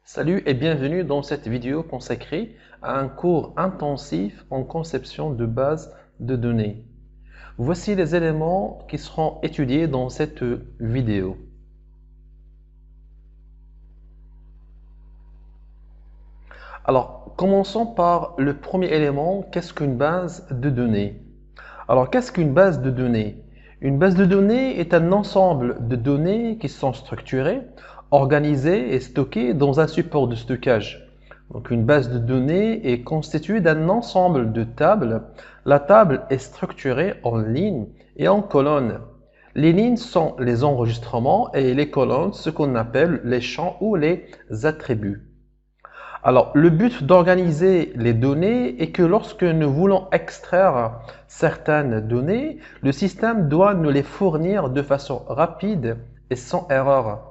Salut et bienvenue dans cette vidéo consacrée à un cours intensif en conception de bases de données. Voici les éléments qui seront étudiés dans cette vidéo. Alors, commençons par le premier élément, qu'est-ce qu'une base de données? Alors, qu'est-ce qu'une base de données? Une base de données est un ensemble de données qui sont structurées, organisées et stockées dans un support de stockage. Donc, une base de données est constituée d'un ensemble de tables. La table est structurée en lignes et en colonnes. Les lignes sont les enregistrements et les colonnes, ce qu'on appelle les champs ou les attributs. Alors, le but d'organiser les données est que lorsque nous voulons extraire certaines données, le système doit nous les fournir de façon rapide et sans erreur.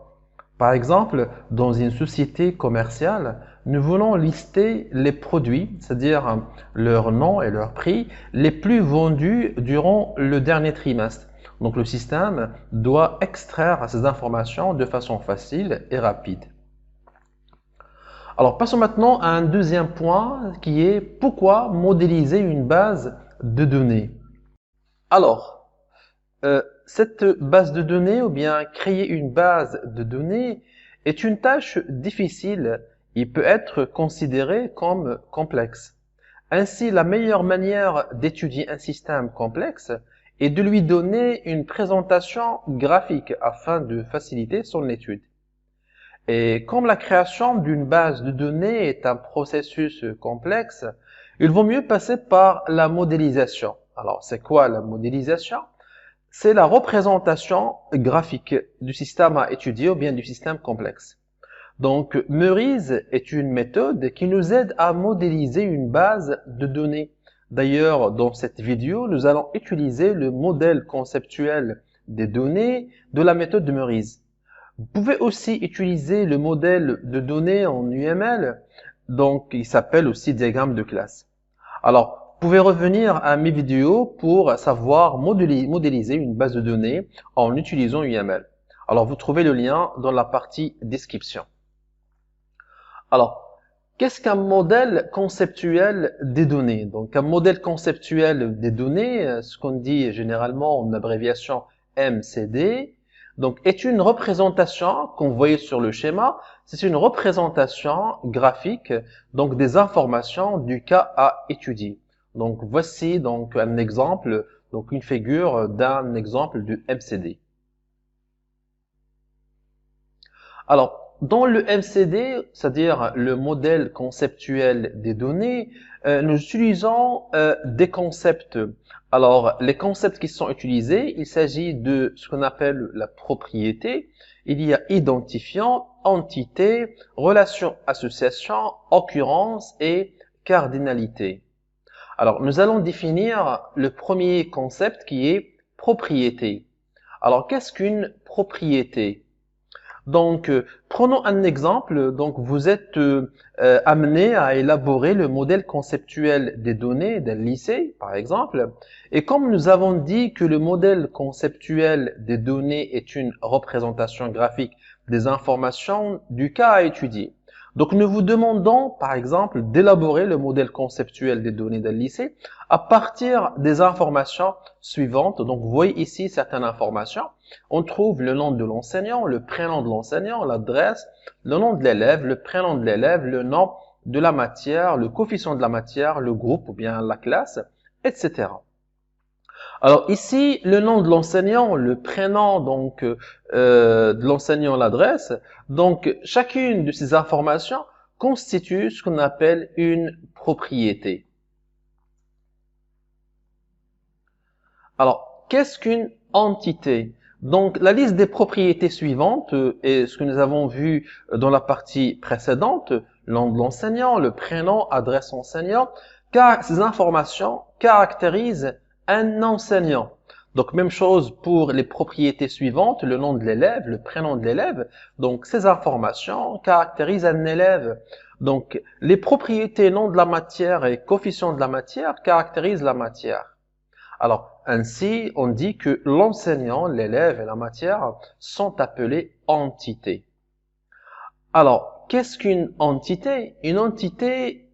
Par exemple, dans une société commerciale, nous voulons lister les produits, c'est-à-dire leur nom et leur prix, les plus vendus durant le dernier trimestre. Donc, le système doit extraire ces informations de façon facile et rapide. Alors, passons maintenant à un deuxième point qui est pourquoi modéliser une base de données. Alors, cette base de données ou bien créer une base de données est une tâche difficile et peut être considérée comme complexe. Ainsi, la meilleure manière d'étudier un système complexe est de lui donner une présentation graphique afin de faciliter son étude. Et comme la création d'une base de données est un processus complexe, il vaut mieux passer par la modélisation. Alors, c'est quoi la modélisation? C'est la représentation graphique du système à étudier ou bien du système complexe. Donc, Meurize est une méthode qui nous aide à modéliser une base de données. D'ailleurs, dans cette vidéo, nous allons utiliser le modèle conceptuel des données de la méthode de Meurize. Vous pouvez aussi utiliser le modèle de données en UML, donc il s'appelle aussi diagramme de classe. Alors, vous pouvez revenir à mes vidéos pour savoir modéliser une base de données en utilisant UML. Alors, vous trouvez le lien dans la partie description. Alors, qu'est-ce qu'un modèle conceptuel des données? Donc, un modèle conceptuel des données, ce qu'on dit généralement en abréviation MCD, donc est une représentation qu'on voyait sur le schéma, c'est une représentation graphique donc des informations du cas à étudier. Donc voici donc un exemple, donc une figure d'un exemple du MCD. Alors, dans le MCD, c'est-à-dire le modèle conceptuel des données, nous utilisons des concepts. Alors, les concepts qui sont utilisés, il s'agit de ce qu'on appelle la propriété. Il y a identifiant, entité, relation association, occurrence et cardinalité. Alors, nous allons définir le premier concept qui est propriété. Alors, qu'est-ce qu'une propriété? Donc, prenons un exemple. Donc, vous êtes amené à élaborer le modèle conceptuel des données d'un lycée, par exemple. Et comme nous avons dit que le modèle conceptuel des données est une représentation graphique des informations du cas à étudier. Donc, nous vous demandons, par exemple, d'élaborer le modèle conceptuel des données d'un lycée à partir des informations suivantes. Donc, vous voyez ici certaines informations. On trouve le nom de l'enseignant, le prénom de l'enseignant, l'adresse, le nom de l'élève, le prénom de l'élève, le nom de la matière, le coefficient de la matière, le groupe ou bien la classe, etc. Alors ici, le nom de l'enseignant, le prénom donc de l'enseignant, l'adresse. Donc chacune de ces informations constitue ce qu'on appelle une propriété. Alors, qu'est-ce qu'une entité? Donc, la liste des propriétés suivantes est ce que nous avons vu dans la partie précédente, le nom de l'enseignant, le prénom, adresse enseignant, car ces informations caractérisent un enseignant. Donc, même chose pour les propriétés suivantes, le nom de l'élève, le prénom de l'élève. Donc, ces informations caractérisent un élève. Donc, les propriétés nom de la matière et coefficient de la matière caractérisent la matière. Alors, ainsi, on dit que l'enseignant, l'élève et la matière sont appelés entités. Alors, qu'est-ce qu'une entité? Une entité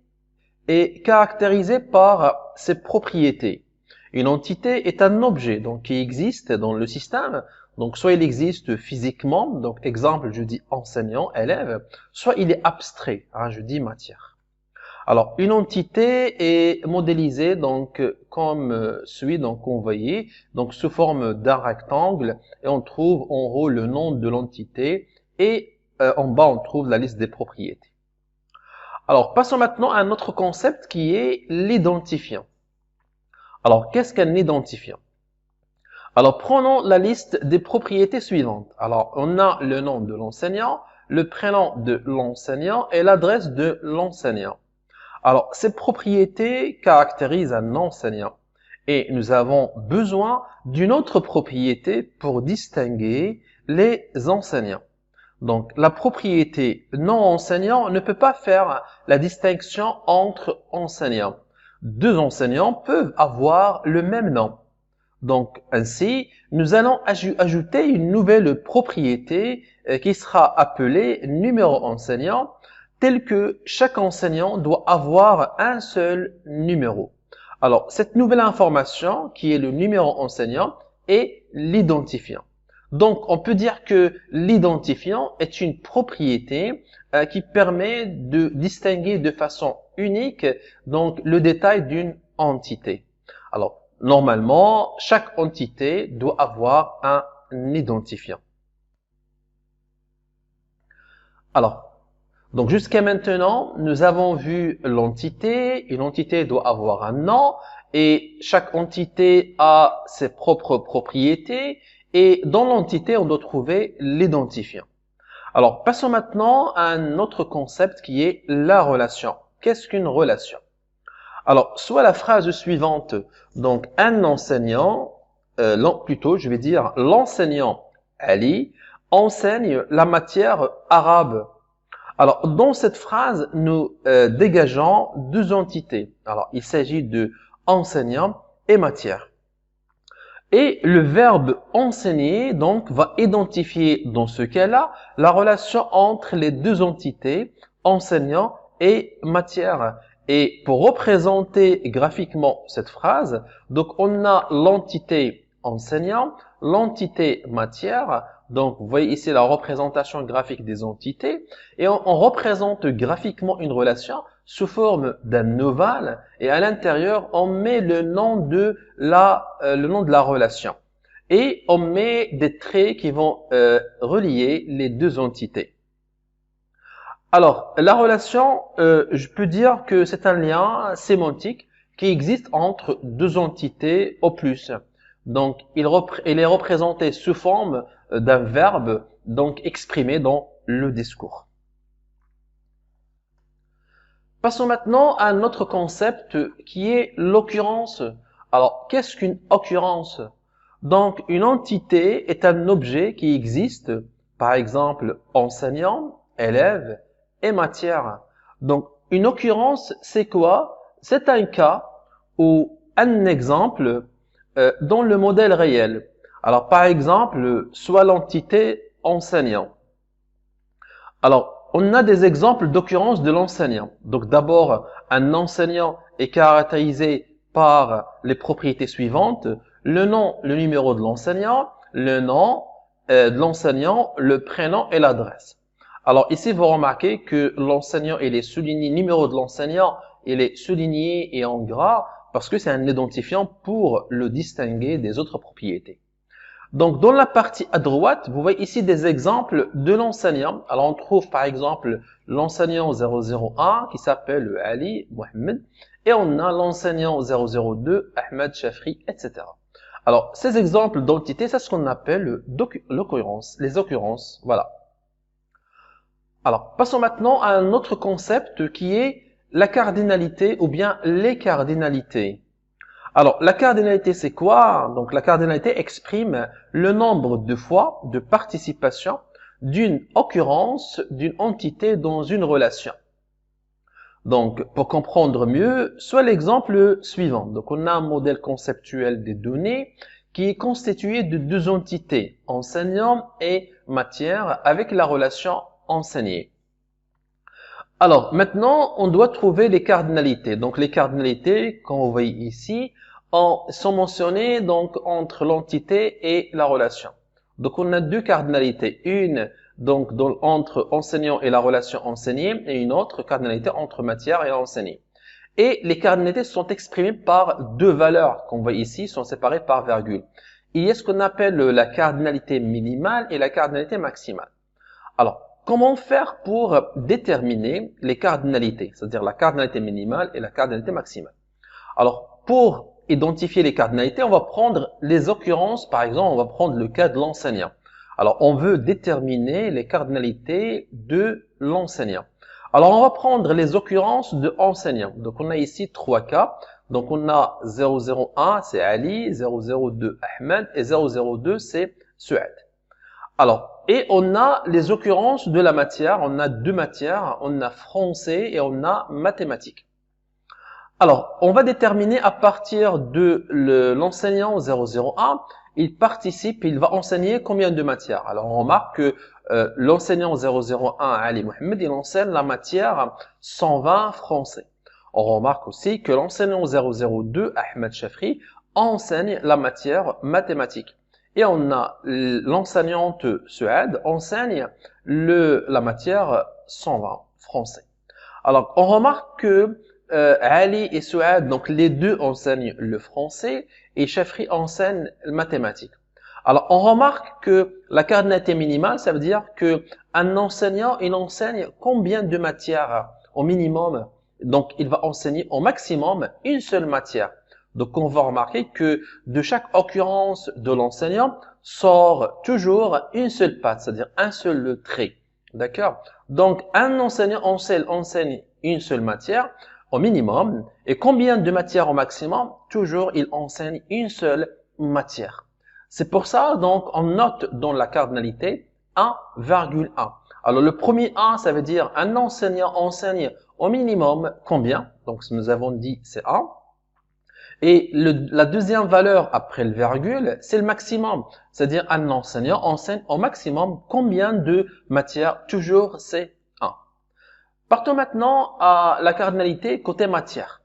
est caractérisée par ses propriétés. Une entité est un objet donc qui existe dans le système. Donc soit il existe physiquement, donc exemple je dis enseignant, élève, soit il est abstrait, je dis matière. Alors une entité est modélisée donc comme celui donc qu'on voyait, donc sous forme d'un rectangle, et on trouve en haut le nom de l'entité et en bas on trouve la liste des propriétés. Alors passons maintenant à un autre concept qui est l'identifiant. Alors qu'est-ce qu'un identifiant? Alors prenons la liste des propriétés suivantes. Alors on a le nom de l'enseignant, le prénom de l'enseignant et l'adresse de l'enseignant. Alors ces propriétés caractérisent un enseignant et nous avons besoin d'une autre propriété pour distinguer les enseignants. Donc la propriété non enseignant ne peut pas faire la distinction entre enseignants. Deux enseignants peuvent avoir le même nom. Donc ainsi, nous allons ajouter une nouvelle propriété qui sera appelée numéro enseignant, tel que chaque enseignant doit avoir un seul numéro. Alors cette nouvelle information qui est le numéro enseignant est l'identifiant. Donc on peut dire que l'identifiant est une propriété qui permet de distinguer de façon unique donc le détail d'une entité. Alors normalement, chaque entité doit avoir un identifiant. Alors, donc jusqu'à maintenant, nous avons vu l'entité. Une entité doit avoir un nom et chaque entité a ses propres propriétés. Et dans l'entité, on doit trouver l'identifiant. Alors, passons maintenant à un autre concept qui est la relation. Qu'est-ce qu'une relation? Alors, soit la phrase suivante, donc un enseignant, plutôt je vais dire l'enseignant Ali enseigne la matière arabe. Alors, dans cette phrase, nous dégageons deux entités. Alors, il s'agit de enseignant et matière. Et le verbe enseigner, donc, va identifier dans ce cas-là la relation entre les deux entités, enseignant et matière. Et pour représenter graphiquement cette phrase, donc on a l'entité enseignant, l'entité matière. Donc vous voyez ici la représentation graphique des entités. Et on représente graphiquement une relation sous forme d'un ovale. Et à l'intérieur, on met le nom de la relation. Et on met des traits qui vont relier les deux entités. Alors, la relation, je peux dire que c'est un lien sémantique qui existe entre deux entités au plus. Donc, il est représenté sous forme d'un verbe, donc exprimé dans le discours. Passons maintenant à un autre concept qui est l'occurrence. Alors, qu'est-ce qu'une occurrence? Donc, une entité est un objet qui existe, par exemple, enseignant, élève, et matière. Donc, une occurrence, c'est quoi? C'est un cas ou un exemple dans le modèle réel. Alors, par exemple, soit l'entité enseignant. Alors, on a des exemples d'occurrence de l'enseignant. Donc, d'abord, un enseignant est caractérisé par les propriétés suivantes. Le nom, le numéro de l'enseignant, le nom de l'enseignant, le prénom et l'adresse. Alors ici, vous remarquez que l'enseignant, il est souligné, numéro de l'enseignant, il est souligné et en gras parce que c'est un identifiant pour le distinguer des autres propriétés. Donc dans la partie à droite, vous voyez ici des exemples de l'enseignant. Alors on trouve par exemple l'enseignant 001 qui s'appelle Ali Mohamed et on a l'enseignant 002 Ahmed Chafri, etc. Alors ces exemples d'entités, c'est ce qu'on appelle l'occurrence, les occurrences, voilà. Alors, passons maintenant à un autre concept qui est la cardinalité ou bien les cardinalités. Alors, la cardinalité, c'est quoi? Donc, la cardinalité exprime le nombre de fois de participation d'une occurrence d'une entité dans une relation. Donc, pour comprendre mieux, soit l'exemple suivant. Donc, on a un modèle conceptuel des données qui est constitué de deux entités, enseignant et matière, avec la relation enseigné. Alors, maintenant, on doit trouver les cardinalités. Donc, les cardinalités, comme vous voyez ici, sont mentionnées donc entre l'entité et la relation. Donc, on a deux cardinalités. Une, donc, entre enseignant et la relation enseignée, et une autre cardinalité entre matière et enseigné. Et les cardinalités sont exprimées par deux valeurs qu'on voit ici, sont séparées par virgule. Il y a ce qu'on appelle la cardinalité minimale et la cardinalité maximale. Alors, comment faire pour déterminer les cardinalités, c'est-à-dire la cardinalité minimale et la cardinalité maximale? Alors, pour identifier les cardinalités, on va prendre les occurrences, par exemple, on va prendre le cas de l'enseignant. Alors, on veut déterminer les cardinalités de l'enseignant. Alors, on va prendre les occurrences de enseignant. Donc, on a ici trois cas. Donc, on a 001, c'est Ali, 002, Ahmed, et 002, c'est Suad. Alors, et on a les occurrences de la matière. On a deux matières. On a français et on a mathématiques. Alors, on va déterminer à partir de l'enseignant 001, il participe, il va enseigner combien de matières. Alors, on remarque que l'enseignant 001, Ali Mohamed, il enseigne la matière 120 français. On remarque aussi que l'enseignant 002, Ahmed Chafri, enseigne la matière mathématique. Et on a l'enseignante Suad enseigne la matière 120 français. Alors, on remarque que Ali et Suad, donc les deux enseignent le français et Chafri enseigne le mathématique. Alors, on remarque que la cardinalité minimale, ça veut dire que un enseignant, il enseigne combien de matières au minimum? Donc, il va enseigner au maximum une seule matière. Donc, on va remarquer que de chaque occurrence de l'enseignant sort toujours une seule patte, c'est-à-dire un seul trait. D'accord? Donc, un enseignant enseigne une seule matière au minimum. Et combien de matières au maximum? Toujours, il enseigne une seule matière. C'est pour ça, donc, on note dans la cardinalité 1,1. Alors, le premier 1, ça veut dire un enseignant enseigne au minimum combien? Donc, nous avons dit c'est 1. Et la deuxième valeur après le virgule, c'est le maximum. C'est-à-dire un enseignant enseigne au maximum combien de matières? Toujours, c'est 1. Partons maintenant à la cardinalité côté matière.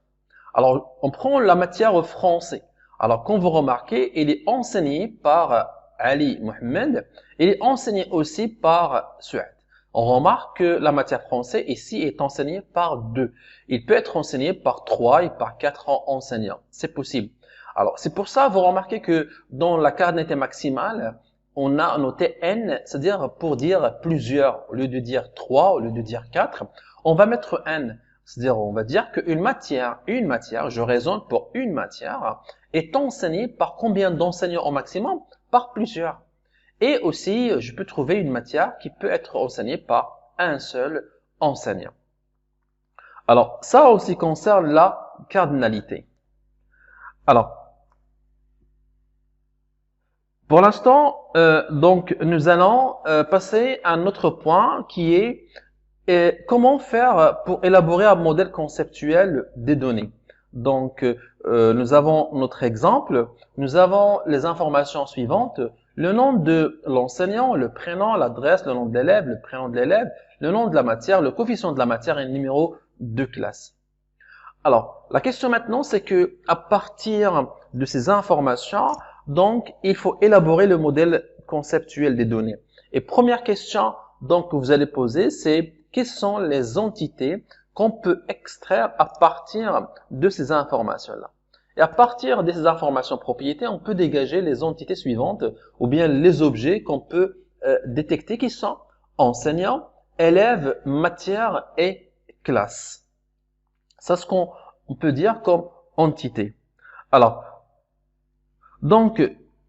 Alors, on prend la matière français. Alors, comme vous remarquez, il est enseigné par Ali Mohamed. Il est enseigné aussi par Suad. On remarque que la matière français ici est enseignée par 2. Il peut être enseigné par 3 et par 4 enseignants. C'est possible. Alors, c'est pour ça, vous remarquez que dans la cardinalité maximale, on a noté N, c'est-à-dire pour dire plusieurs. Au lieu de dire 3, au lieu de dire 4, on va mettre N. C'est-à-dire, on va dire qu'une matière, je raisonne pour une matière, est enseignée par combien d'enseignants au maximum? Par plusieurs. Et aussi, je peux trouver une matière qui peut être enseignée par un seul enseignant. Alors, ça aussi concerne la cardinalité. Alors, pour l'instant, donc, nous allons passer à un autre point qui est comment faire pour élaborer un modèle conceptuel des données. Donc, nous avons notre exemple, nous avons les informations suivantes, le nom de l'enseignant, le prénom, l'adresse, le nom de l'élève, le prénom de l'élève, le nom de la matière, le coefficient de la matière et le numéro de classe. Alors, la question maintenant, c'est que à partir de ces informations, donc, il faut élaborer le modèle conceptuel des données. Et première question donc que vous allez poser, c'est quelles sont les entités qu'on peut extraire à partir de ces informations-là. Et à partir de ces informations propriétés, on peut dégager les entités suivantes ou bien les objets qu'on peut détecter qui sont enseignants, élèves, matière et classe. C'est ce qu'on peut dire comme entité. Alors, donc,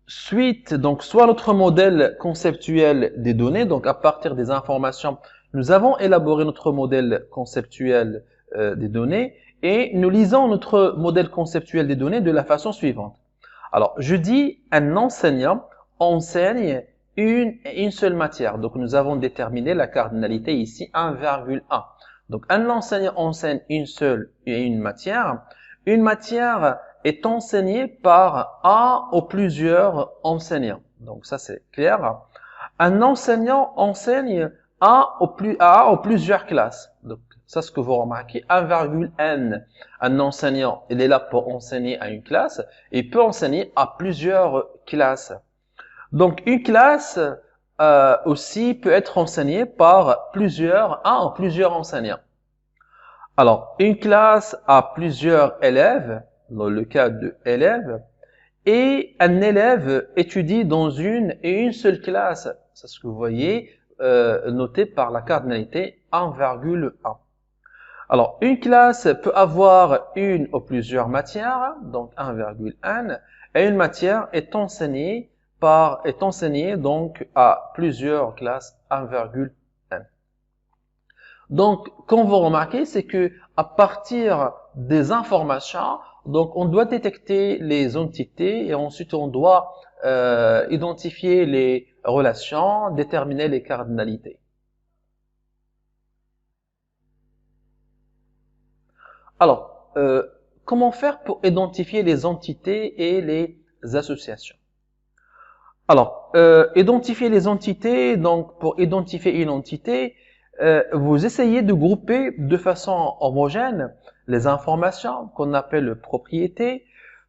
soit notre modèle conceptuel des données, donc à partir des informations, nous avons élaboré notre modèle conceptuel des données et nous lisons notre modèle conceptuel des données de la façon suivante. Alors, je dis un enseignant enseigne une seule matière. Donc, nous avons déterminé la cardinalité ici 1,1. Donc, un enseignant enseigne une seule et une matière. Une matière est enseignée par un ou plusieurs enseignants. Donc, ça, c'est clair. Un enseignant enseigne à ou plusieurs classes. Donc, ça, ce que vous remarquez, 1,n. Un enseignant, il est là pour enseigner à une classe et il peut enseigner à plusieurs classes. Donc, une classe aussi peut être enseignée par un ou plusieurs enseignants. Alors, une classe a plusieurs élèves, dans le cas de élèves, et un élève étudie dans une et une seule classe. C'est ce que vous voyez, noté par la cardinalité 1,1. Alors, une classe peut avoir une ou plusieurs matières, donc 1,1, et une matière est enseignée donc à plusieurs classes 1,1. Donc, comme vous remarquez, c'est que à partir des informations, donc on doit détecter les entités et ensuite on doit identifier les relations, déterminer les cardinalités. Alors, comment faire pour identifier les entités et les associations? Alors, identifier les entités, donc pour identifier une entité, vous essayez de grouper de façon homogène les informations qu'on appelle propriétés,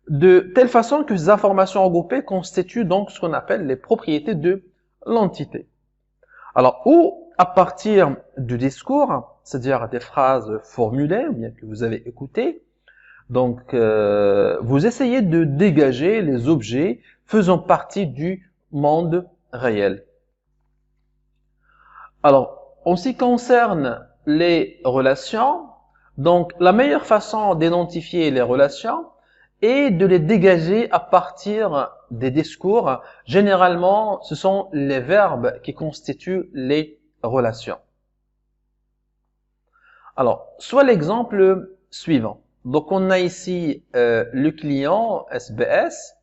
de telle façon que ces informations regroupées constituent donc ce qu'on appelle les propriétés de l'entité. Alors, ou à partir du discours, c'est-à-dire des phrases formulées, ou bien que vous avez écoutées, donc vous essayez de dégager les objets faisant partie du monde réel. Alors, en ce qui concerne les relations, donc la meilleure façon d'identifier les relations est de les dégager à partir des discours. Généralement, ce sont les verbes qui constituent les relations. Alors, soit l'exemple suivant. Donc, on a ici le client SBS.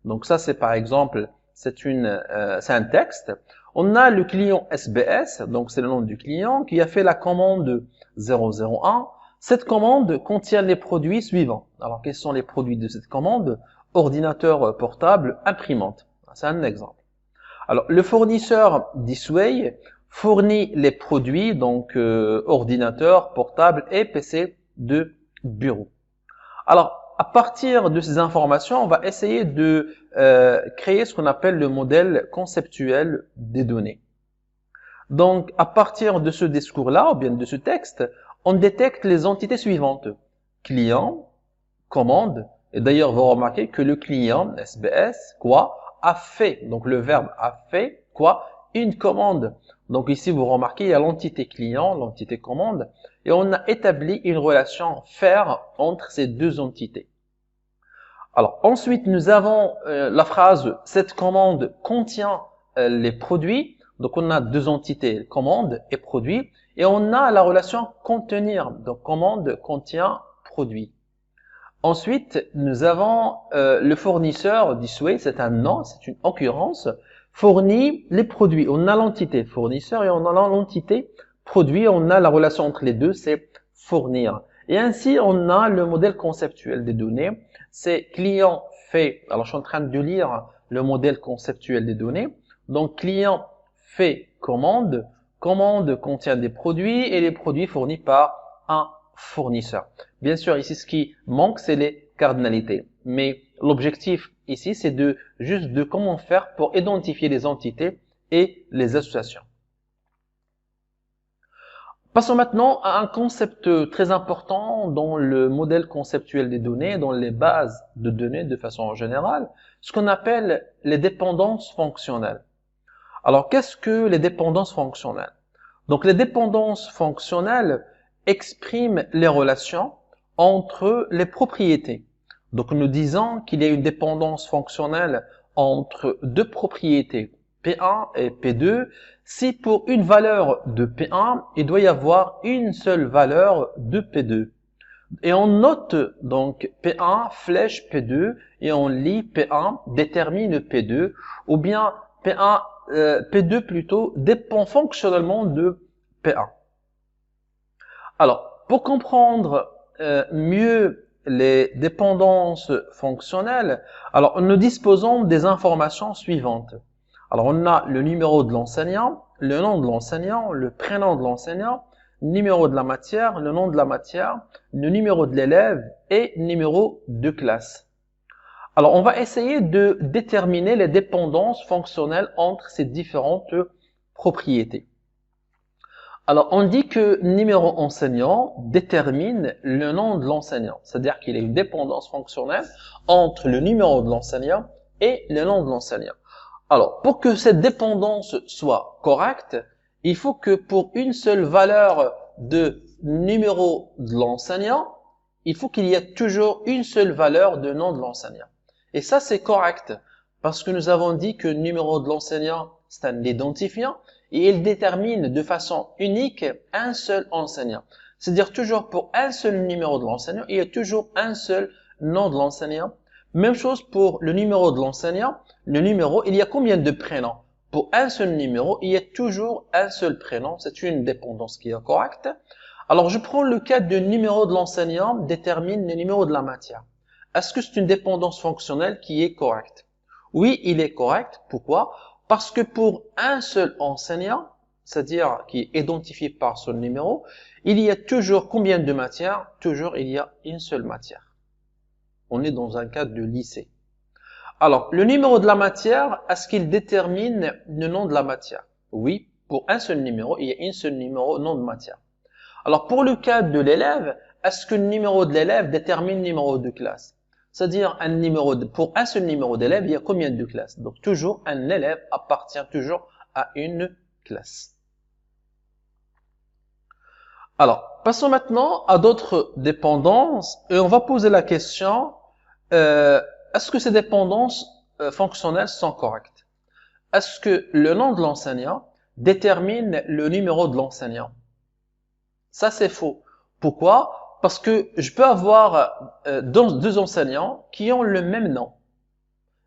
Donc, ça, c'est par exemple, c'est un texte. On a le client SBS, donc c'est le nom du client, qui a fait la commande 001. Cette commande contient les produits suivants. Alors, quels sont les produits de cette commande? Ordinateur portable, imprimante. C'est un exemple. Alors, le fournisseur Disway fournit les produits, donc ordinateur portable et PC de bureau. Alors, à partir de ces informations, on va essayer de créer ce qu'on appelle le modèle conceptuel des données. Donc, à partir de ce discours-là, ou bien de ce texte, on détecte les entités suivantes. Client, commande, et d'ailleurs, vous remarquez que le client, SBS, quoi, a fait, donc le verbe a fait, quoi, une commande. Donc ici, vous remarquez, il y a l'entité client, l'entité commande, et on a établi une relation faire entre ces deux entités. Alors ensuite, nous avons la phrase « Cette commande contient les produits ». Donc on a deux entités, commande et produit, et on a la relation contenir. Donc commande contient produit. Ensuite, nous avons le fournisseur Disway, c'est un nom, c'est une occurrence, fournit les produits. On a l'entité fournisseur et on a l'entité produit. On a la relation entre les deux, c'est fournir. Et ainsi, on a le modèle conceptuel des données. C'est client fait. Alors, je suis en train de lire le modèle conceptuel des données. Donc, client fait commande. Commande contient des produits et les produits fournis par un fournisseur. Bien sûr, ici, ce qui manque, c'est les cardinalités. Mais l'objectif ici, c'est juste de comment faire pour identifier les entités et les associations. Passons maintenant à un concept très important dans le modèle conceptuel des données, dans les bases de données de façon générale, ce qu'on appelle les dépendances fonctionnelles. Alors, qu'est-ce que les dépendances fonctionnelles? Donc, les dépendances fonctionnelles expriment les relations entre les propriétés. Donc, nous disons qu'il y a une dépendance fonctionnelle entre deux propriétés, P1 et P2, si pour une valeur de P1, il doit y avoir une seule valeur de P2. Et on note donc P1 flèche P2 et on lit P1 détermine P2, ou bien P2 plutôt dépend fonctionnellement de P1. Alors, pour comprendre mieux les dépendances fonctionnelles, alors nous disposons des informations suivantes. Alors, on a le numéro de l'enseignant, le nom de l'enseignant, le prénom de l'enseignant, numéro de la matière, le nom de la matière, le numéro de l'élève et numéro de classe. Alors, on va essayer de déterminer les dépendances fonctionnelles entre ces différentes propriétés. Alors, on dit que numéro enseignant détermine le nom de l'enseignant, c'est-à-dire qu'il y a une dépendance fonctionnelle entre le numéro de l'enseignant et le nom de l'enseignant. Alors, pour que cette dépendance soit correcte, il faut que pour une seule valeur de numéro de l'enseignant, il faut qu'il y ait toujours une seule valeur de nom de l'enseignant. Et ça, c'est correct, parce que nous avons dit que le numéro de l'enseignant, c'est un identifiant, et il détermine de façon unique un seul enseignant. C'est-à-dire toujours pour un seul numéro de l'enseignant, il y a toujours un seul nom de l'enseignant. Même chose pour le numéro de l'enseignant. Le numéro, il y a combien de prénoms? Pour un seul numéro, il y a toujours un seul prénom. C'est une dépendance qui est correcte. Alors, je prends le cas du numéro de l'enseignant détermine le numéro de la matière. Est-ce que c'est une dépendance fonctionnelle qui est correcte? Oui, il est correct. Pourquoi? Parce que pour un seul enseignant, c'est-à-dire qui est identifié par son numéro, il y a toujours combien de matières? Toujours, il y a une seule matière. On est dans un cas de lycée. Alors, le numéro de la matière, est-ce qu'il détermine le nom de la matière? Oui, pour un seul numéro, il y a un seul numéro, nom de matière. Alors, pour le cas de l'élève, est-ce que le numéro de l'élève détermine le numéro de classe? C'est-à-dire, pour un seul numéro d'élève, il y a combien de classes? Donc, toujours, un élève appartient toujours à une classe. Alors, passons maintenant à d'autres dépendances et on va poser la question, est-ce que ces dépendances fonctionnelles sont correctes? Est-ce que le nom de l'enseignant détermine le numéro de l'enseignant? Ça, c'est faux. Pourquoi? Parce que je peux avoir deux enseignants qui ont le même nom,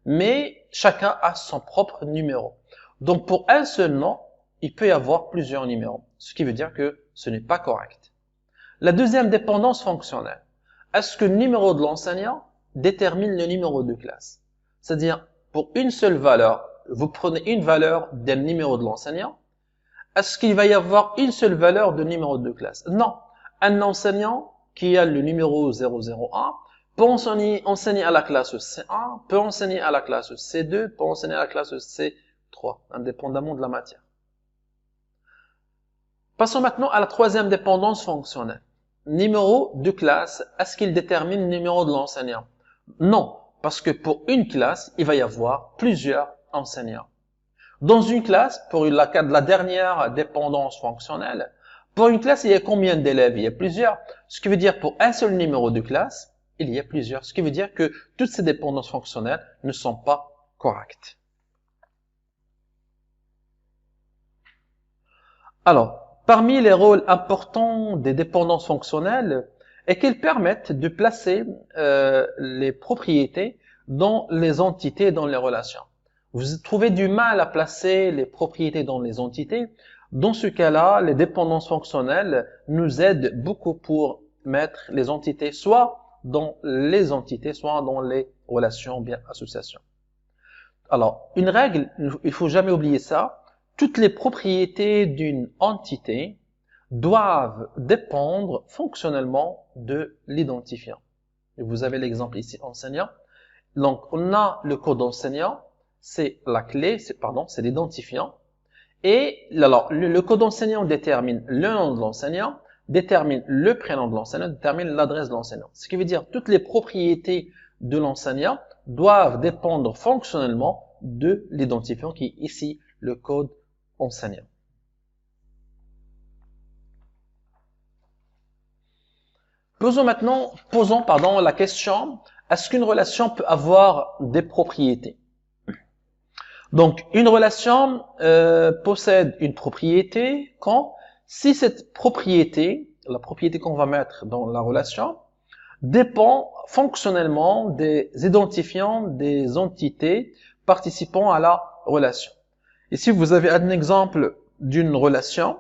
mais chacun a son propre numéro. Donc, pour un seul nom, il peut y avoir plusieurs numéros, ce qui veut dire que ce n'est pas correct. La deuxième dépendance fonctionnelle. Est-ce que le numéro de l'enseignant détermine le numéro de classe? C'est-à-dire, pour une seule valeur, vous prenez une valeur d'un numéro de l'enseignant. Est-ce qu'il va y avoir une seule valeur de numéro de classe? Non. Un enseignant qui a le numéro 001 peut enseigner à la classe C1, peut enseigner à la classe C2, peut enseigner à la classe C3, indépendamment de la matière. Passons maintenant à la troisième dépendance fonctionnelle. Numéro de classe, est-ce qu'il détermine le numéro de l'enseignant? Non, parce que pour une classe, il va y avoir plusieurs enseignants. Dans une classe, pour le cas de la dernière dépendance fonctionnelle, pour une classe, il y a combien d'élèves? Il y a plusieurs. Ce qui veut dire pour un seul numéro de classe, il y a plusieurs. Ce qui veut dire que toutes ces dépendances fonctionnelles ne sont pas correctes. Alors, parmi les rôles importants des dépendances fonctionnelles est qu'elles permettent de placer les propriétés dans les entités, dans les relations. Vous trouvez du mal à placer les propriétés dans les entités. Dans ce cas-là, les dépendances fonctionnelles nous aident beaucoup pour mettre les entités soit dans les entités, soit dans les relations, bien associations. Alors, une règle, il faut jamais oublier ça. Toutes les propriétés d'une entité doivent dépendre fonctionnellement de l'identifiant. Vous avez l'exemple ici, enseignant. Donc, on a le code enseignant, c'est la clé, c'est l'identifiant. Et alors, le code enseignant détermine le nom de l'enseignant, détermine le prénom de l'enseignant, détermine l'adresse de l'enseignant. Ce qui veut dire que toutes les propriétés de l'enseignant doivent dépendre fonctionnellement de l'identifiant qui est ici le code enseignant. Posons la question, est-ce qu'une relation peut avoir des propriétés? Donc, une relation possède une propriété quand, si cette propriété, la propriété qu'on va mettre dans la relation, dépend fonctionnellement des identifiants des entités participant à la relation. Ici, vous avez un exemple d'une relation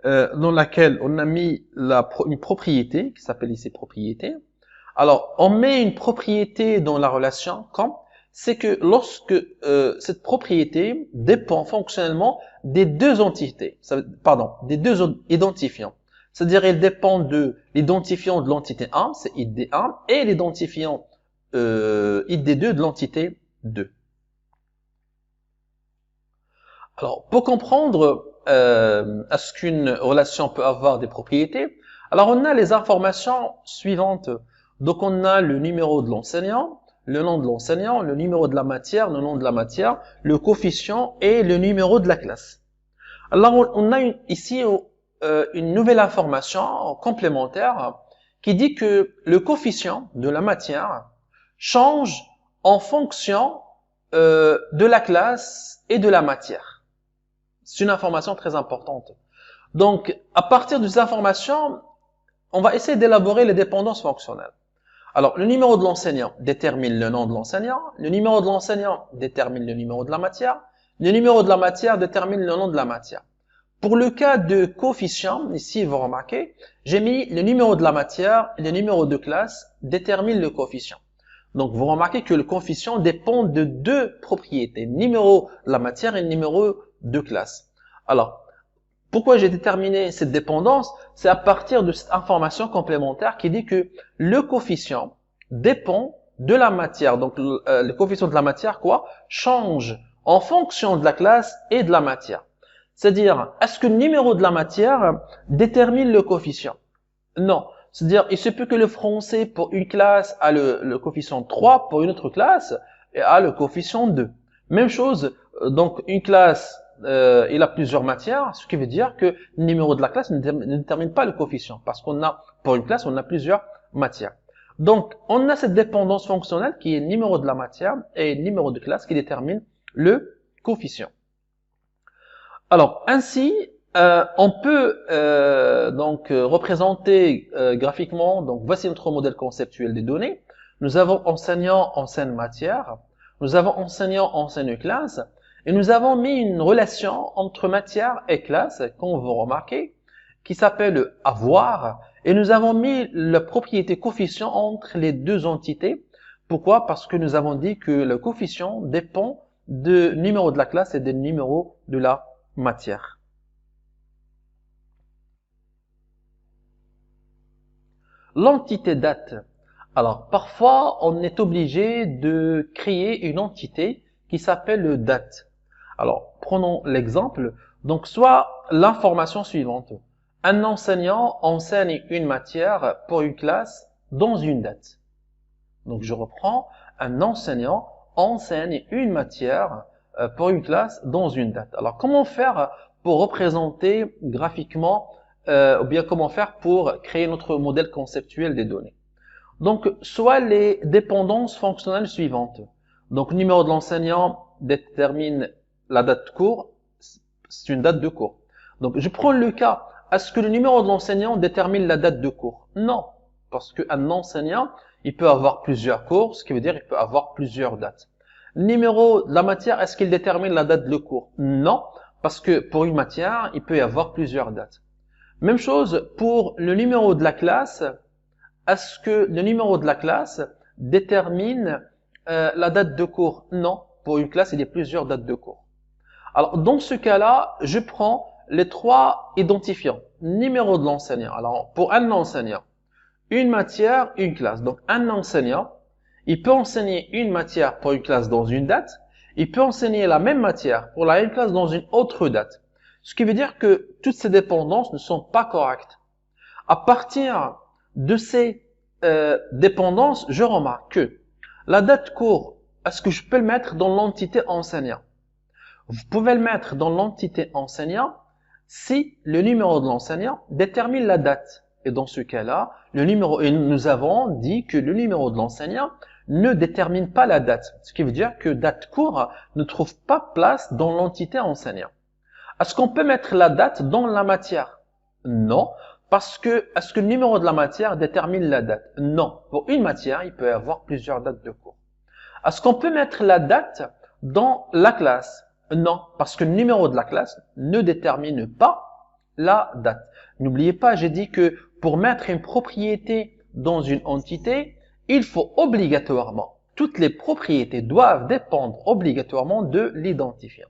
dans laquelle on a mis une propriété, qui s'appelle ici propriété. Alors, on met une propriété dans la relation quand c'est que lorsque cette propriété dépend fonctionnellement des deux entités, des deux identifiants. C'est-à-dire, il dépend de l'identifiant de l'entité 1, c'est id1, et l'identifiant id2 de l'entité 2. Alors, pour comprendre est-ce qu'une relation peut avoir des propriétés, alors on a les informations suivantes. Donc, on a le numéro de l'enseignant, le nom de l'enseignant, le numéro de la matière, le nom de la matière, le coefficient et le numéro de la classe. Alors, on a ici une nouvelle information complémentaire qui dit que le coefficient de la matière change en fonction de la classe et de la matière. C'est une information très importante. Donc, à partir de ces informations, on va essayer d'élaborer les dépendances fonctionnelles. Alors, le numéro de l'enseignant détermine le nom de l'enseignant, le numéro de l'enseignant détermine le numéro de la matière, le numéro de la matière détermine le nom de la matière. Pour le cas de coefficient, ici, vous remarquez, j'ai mis le numéro de la matière et le numéro de classe déterminent le coefficient. Donc, vous remarquez que le coefficient dépend de deux propriétés, numéro de la matière et numéro de classe. Alors, pourquoi j'ai déterminé cette dépendance? C'est à partir de cette information complémentaire qui dit que le coefficient dépend de la matière. Donc, le coefficient de la matière, change en fonction de la classe et de la matière. C'est-à-dire, est-ce que le numéro de la matière détermine le coefficient? Non. C'est-à-dire, il se peut que le français pour une classe a le coefficient 3, pour une autre classe a le coefficient 2. Même chose, donc une classe, il a plusieurs matières, ce qui veut dire que le numéro de la classe ne détermine pas le coefficient, parce qu'on a, pour une classe, on a plusieurs matières. Donc, on a cette dépendance fonctionnelle qui est numéro de la matière et numéro de classe qui détermine le coefficient. Alors, ainsi, on peut donc représenter graphiquement, donc voici notre modèle conceptuel des données. Nous avons enseignant, enseigne matière, nous avons enseignant, enseigne classe, et nous avons mis une relation entre matière et classe, comme vous remarquez, qui s'appelle avoir, et nous avons mis la propriété coefficient entre les deux entités. Pourquoi? Parce que nous avons dit que le coefficient dépend du numéro de la classe et du numéro de la matière. L'entité date. Alors, parfois, on est obligé de créer une entité qui s'appelle date. Alors, prenons l'exemple. Donc, soit l'information suivante. Un enseignant enseigne une matière pour une classe dans une date. Donc, je reprends. Un enseignant enseigne une matière pour une classe dans une date. Alors, comment faire pour représenter graphiquement ou bien comment faire pour créer notre modèle conceptuel des données? Donc, soit les dépendances fonctionnelles suivantes. Donc, le numéro de l'enseignant détermine la date de cours. C'est une date de cours. Donc, je prends le cas. Est-ce que le numéro de l'enseignant détermine la date de cours? Non. Parce qu'un enseignant, il peut avoir plusieurs cours, ce qui veut dire qu'il peut avoir plusieurs dates. Le numéro de la matière, est-ce qu'il détermine la date de cours? Non. Parce que pour une matière, il peut y avoir plusieurs dates. Même chose pour le numéro de la classe. Est-ce que le numéro de la classe détermine la date de cours? Non. Pour une classe, il y a plusieurs dates de cours. Alors, dans ce cas-là, je prends les trois identifiants. Numéro de l'enseignant. Alors, pour un enseignant, une matière, une classe. Donc, un enseignant, il peut enseigner une matière pour une classe dans une date. Il peut enseigner la même matière pour la même classe dans une autre date. Ce qui veut dire que toutes ces dépendances ne sont pas correctes. À partir de ces dépendances, je remarque que la date cours, est-ce que je peux le mettre dans l'entité enseignant? Vous pouvez le mettre dans l'entité enseignant si le numéro de l'enseignant détermine la date. Et dans ce cas-là, nous avons dit que le numéro de l'enseignant ne détermine pas la date. Ce qui veut dire que date cours ne trouve pas place dans l'entité enseignant. Est-ce qu'on peut mettre la date dans la matière? Non. Parce que, est-ce que le numéro de la matière détermine la date? Non. Pour une matière, il peut y avoir plusieurs dates de cours. Est-ce qu'on peut mettre la date dans la classe? Non. Parce que le numéro de la classe ne détermine pas la date. N'oubliez pas, j'ai dit que pour mettre une propriété dans une entité, il faut obligatoirement, toutes les propriétés doivent dépendre obligatoirement de l'identifiant.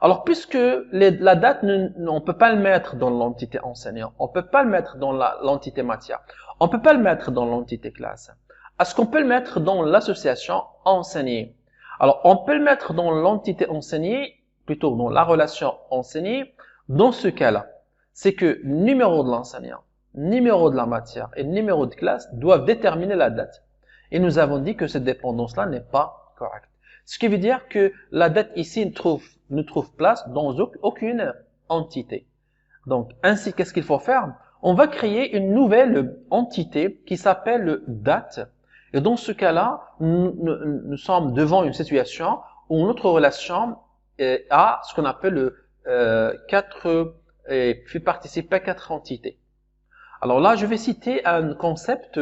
Alors, puisque la date, on ne peut pas le mettre dans l'entité enseignant, on ne peut pas le mettre dans l'entité matière, on ne peut pas le mettre dans l'entité classe. Est-ce qu'on peut le mettre dans l'association enseignée? Alors, on peut le mettre dans l'entité enseignée, plutôt dans la relation enseignée. Dans ce cas-là, c'est que numéro de l'enseignant, numéro de la matière et numéro de classe doivent déterminer la date. Et nous avons dit que cette dépendance-là n'est pas correcte. Ce qui veut dire que la date ici ne trouve place dans aucune entité. Donc, ainsi, qu'est-ce qu'il faut faire? On va créer une nouvelle entité qui s'appelle date. Et dans ce cas-là, nous sommes devant une situation où notre relation a ce qu'on appelle fait participer à 4 entités. Alors là, je vais citer un concept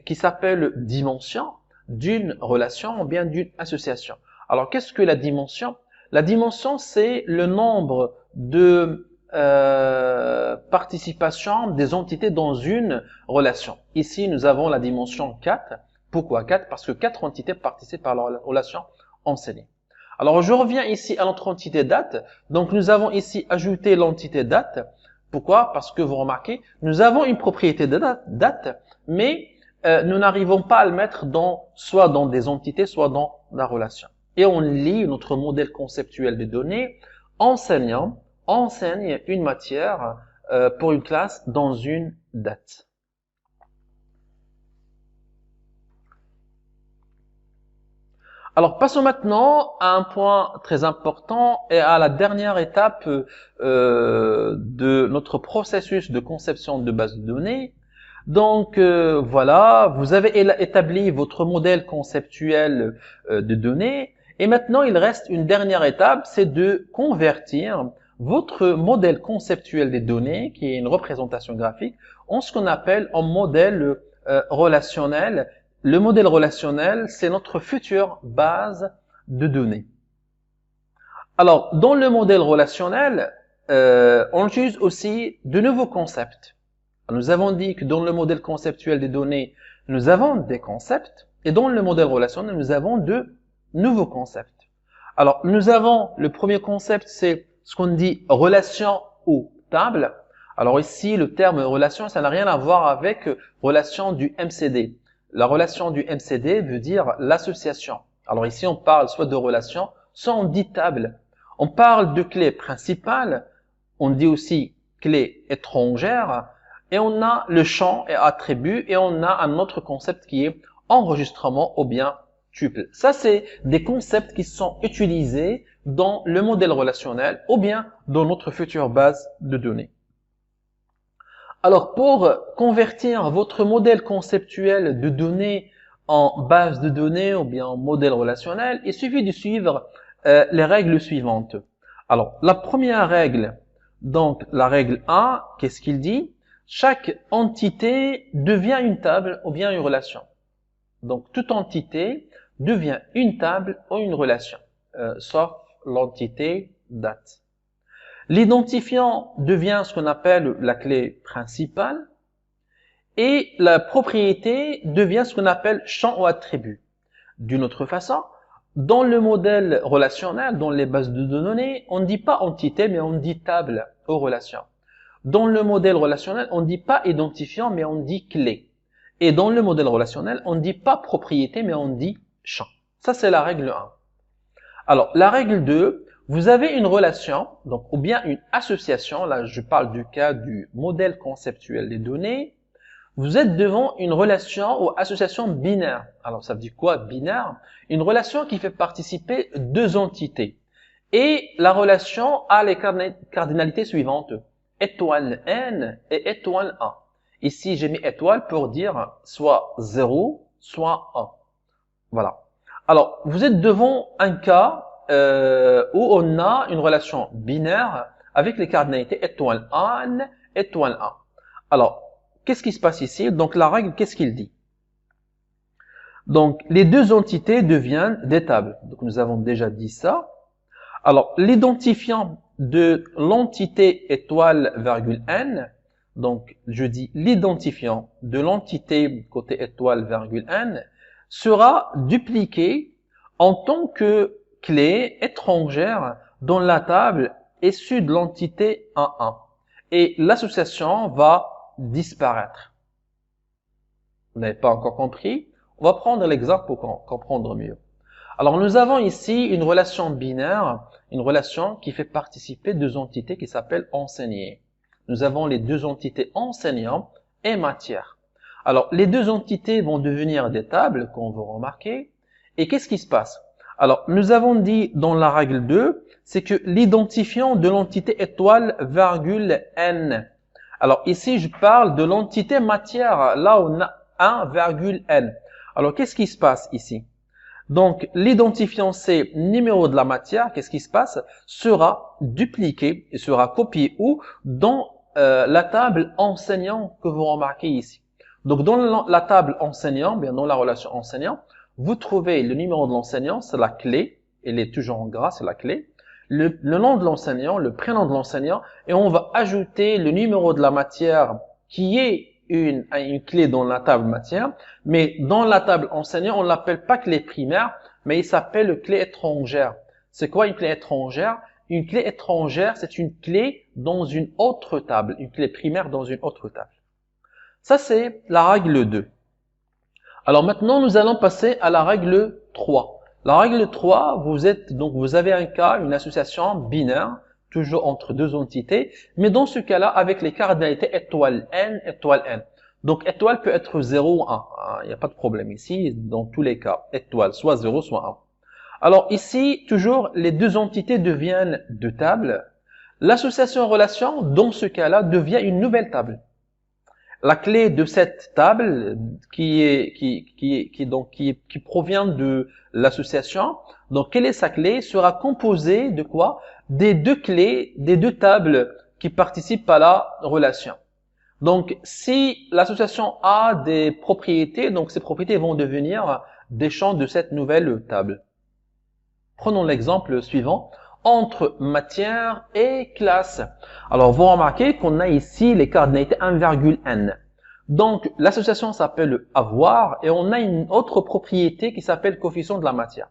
qui s'appelle dimension d'une relation ou bien d'une association. Alors, qu'est-ce que la dimension? La dimension, c'est le nombre de participation des entités dans une relation. Ici, nous avons la dimension 4. Pourquoi 4? Parce que 4 entités participent à la relation enseignée. Alors, je reviens ici à notre entité date. Donc, nous avons ici ajouté l'entité date. Pourquoi? Parce que vous remarquez, nous avons une propriété de date, mais nous n'arrivons pas à le mettre soit dans des entités, soit dans la relation. Et on lit notre modèle conceptuel de données. Enseignant enseigne une matière pour une classe dans une date. Alors, passons maintenant à un point très important et à la dernière étape de notre processus de conception de base de données. Donc, voilà, vous avez établi votre modèle conceptuel de données et maintenant, il reste une dernière étape, c'est de convertir votre modèle conceptuel des données, qui est une représentation graphique, en ce qu'on appelle un modèle relationnel. Le modèle relationnel, c'est notre future base de données. Alors, dans le modèle relationnel, on utilise aussi de nouveaux concepts. Nous avons dit que dans le modèle conceptuel des données, nous avons des concepts, et dans le modèle relationnel, nous avons de nouveaux concepts. Alors, nous avons le premier concept, c'est ce qu'on dit relation ou table. Alors ici, le terme relation, ça n'a rien à voir avec relation du MCD. La relation du MCD veut dire l'association. Alors ici, on parle soit de relation, soit on dit table. On parle de clé principale, on dit aussi clé étrangère, et on a le champ et attribut, et on a un autre concept qui est enregistrement ou bien tuple. Ça, c'est des concepts qui sont utilisés dans le modèle relationnel ou bien dans notre future base de données. Alors, pour convertir votre modèle conceptuel de données en base de données ou bien en modèle relationnel, il suffit de suivre les règles suivantes. Alors, la première règle, donc la règle 1, qu'est-ce qu'il dit? Chaque entité devient une table ou bien une relation. Donc, toute entité devient une table ou une relation, sauf l'entité date. L'identifiant devient ce qu'on appelle la clé principale et la propriété devient ce qu'on appelle champ ou attribut. D'une autre façon, dans le modèle relationnel, dans les bases de données, on ne dit pas entité, mais on dit table ou relation. Dans le modèle relationnel, on ne dit pas identifiant, mais on dit clé. Et dans le modèle relationnel, on ne dit pas propriété, mais on dit champ. Ça, c'est la règle 1. Alors, la règle 2, vous avez une relation, donc ou bien une association, là je parle du cas du modèle conceptuel des données, vous êtes devant une relation ou association binaire. Alors, ça veut dire quoi binaire? Une relation qui fait participer deux entités. Et la relation a les cardinalités suivantes. Étoile n et étoile 1. Ici, j'ai mis étoile pour dire soit 0, soit 1. Voilà. Alors, vous êtes devant un cas où on a une relation binaire avec les cardinalités étoile 1, étoile 1. Alors, qu'est-ce qui se passe ici? Donc, la règle, qu'est-ce qu'il dit? Donc, les deux entités deviennent des tables. Donc, nous avons déjà dit ça. Alors, l'identifiant de l'entité étoile, virgule n, donc je dis l'identifiant de l'entité côté étoile, virgule n, sera dupliqué en tant que clé étrangère dans la table issue de l'entité 1,1. Et l'association va disparaître. Vous n'avez pas encore compris? On va prendre l'exemple pour comprendre mieux. Alors, nous avons ici une relation binaire, une relation qui fait participer deux entités qui s'appellent enseigné. Nous avons les deux entités enseignant et matière. Alors, les deux entités vont devenir des tables, comme vous remarquez. Et qu'est-ce qui se passe? Alors, nous avons dit dans la règle 2, c'est que l'identifiant de l'entité étoile, virgule, n. Alors, ici, je parle de l'entité matière. Là, on a 1, virgule, n. Alors, qu'est-ce qui se passe ici? Donc, l'identifiant C, numéro de la matière, qu'est-ce qui se passe? Sera dupliqué et sera copié où? Dans la table enseignant que vous remarquez ici. Donc, dans la table enseignant, bien dans la relation enseignant, vous trouvez le numéro de l'enseignant, c'est la clé. Elle est toujours en gras, c'est la clé. Le nom de l'enseignant, le prénom de l'enseignant, et on va ajouter le numéro de la matière qui est une clé dans la table matière, mais dans la table enseignant, on l'appelle pas clé primaire, mais il s'appelle clé étrangère. C'est quoi une clé étrangère? Une clé étrangère, c'est une clé dans une autre table, une clé primaire dans une autre table. Ça, c'est la règle 2. Alors maintenant, nous allons passer à la règle 3. La règle 3, vous avez un cas, une association binaire, toujours entre deux entités, mais dans ce cas-là, avec les cardinalités étoile n, étoile n. Donc, étoile peut être 0 ou 1. Il n'y a pas de problème ici, dans tous les cas. Étoile, soit 0, soit 1. Alors ici, toujours, les deux entités deviennent deux tables. L'association relation, dans ce cas-là, devient une nouvelle table. La clé de cette table, qui provient de l'association, donc quelle est sa clé, sera composée de quoi? Des deux clés, des deux tables qui participent à la relation. Donc, si l'association a des propriétés, donc ces propriétés vont devenir des champs de cette nouvelle table. Prenons l'exemple suivant. Entre matière et classe. Alors, vous remarquez qu'on a ici les cardinalités 1,n. Donc, l'association s'appelle avoir et on a une autre propriété qui s'appelle coefficient de la matière.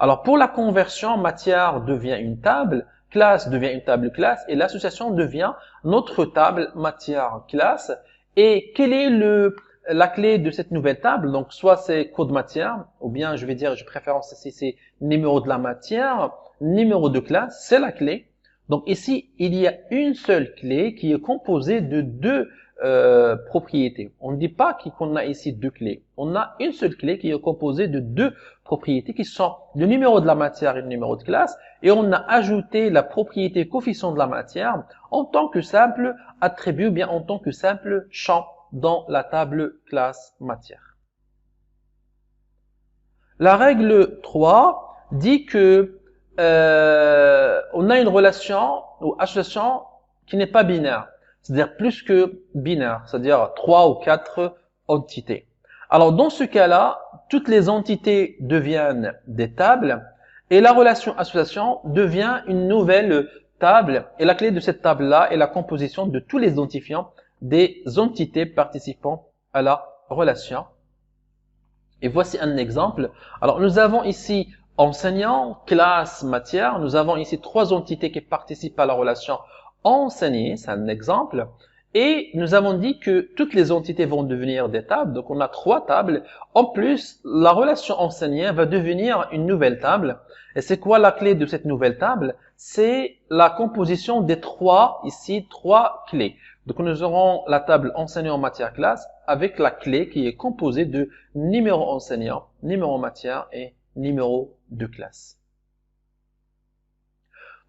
Alors, pour la conversion, matière devient une table, classe devient une table classe et l'association devient notre table matière classe. Et quelle est la clé de cette nouvelle table? Donc, soit c'est code matière, ou bien je vais dire, je préfère ici, c'est numéro de la matière, numéro de classe, c'est la clé. Donc ici, il y a une seule clé qui est composée de deux propriétés. On ne dit pas qu'on a ici deux clés. On a une seule clé qui est composée de deux propriétés qui sont le numéro de la matière et le numéro de classe. Et on a ajouté la propriété coefficient de la matière en tant que simple attribut, bien en tant que simple champ dans la table classe matière. La règle 3 dit que on a une relation ou association qui n'est pas binaire, c'est-à-dire plus que binaire, c'est-à-dire 3 ou 4 entités. Alors dans ce cas-là, toutes les entités deviennent des tables et la relation association devient une nouvelle table et la clé de cette table-là est la composition de tous les identifiants des entités participant à la relation. Et voici un exemple. Alors nous avons ici enseignant, classe, matière. Nous avons ici trois entités qui participent à la relation enseigné, c'est un exemple. Et nous avons dit que toutes les entités vont devenir des tables. Donc on a trois tables. En plus, la relation enseignée va devenir une nouvelle table. Et c'est quoi la clé de cette nouvelle table? C'est la composition des trois clés. Donc nous aurons la table enseignant matière classe avec la clé qui est composée de numéro enseignant, numéro matière et numéro de classe.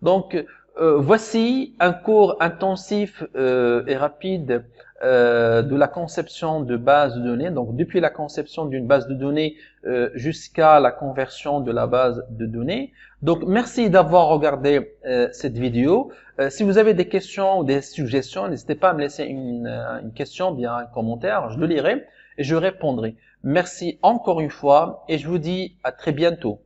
Donc, voici un cours intensif et rapide de la conception de base de données. Donc, depuis la conception d'une base de données jusqu'à la conversion de la base de données. Donc, merci d'avoir regardé cette vidéo. Si vous avez des questions ou des suggestions, n'hésitez pas à me laisser une question, bien un commentaire. Je le lirai et je répondrai. Merci encore une fois et je vous dis à très bientôt.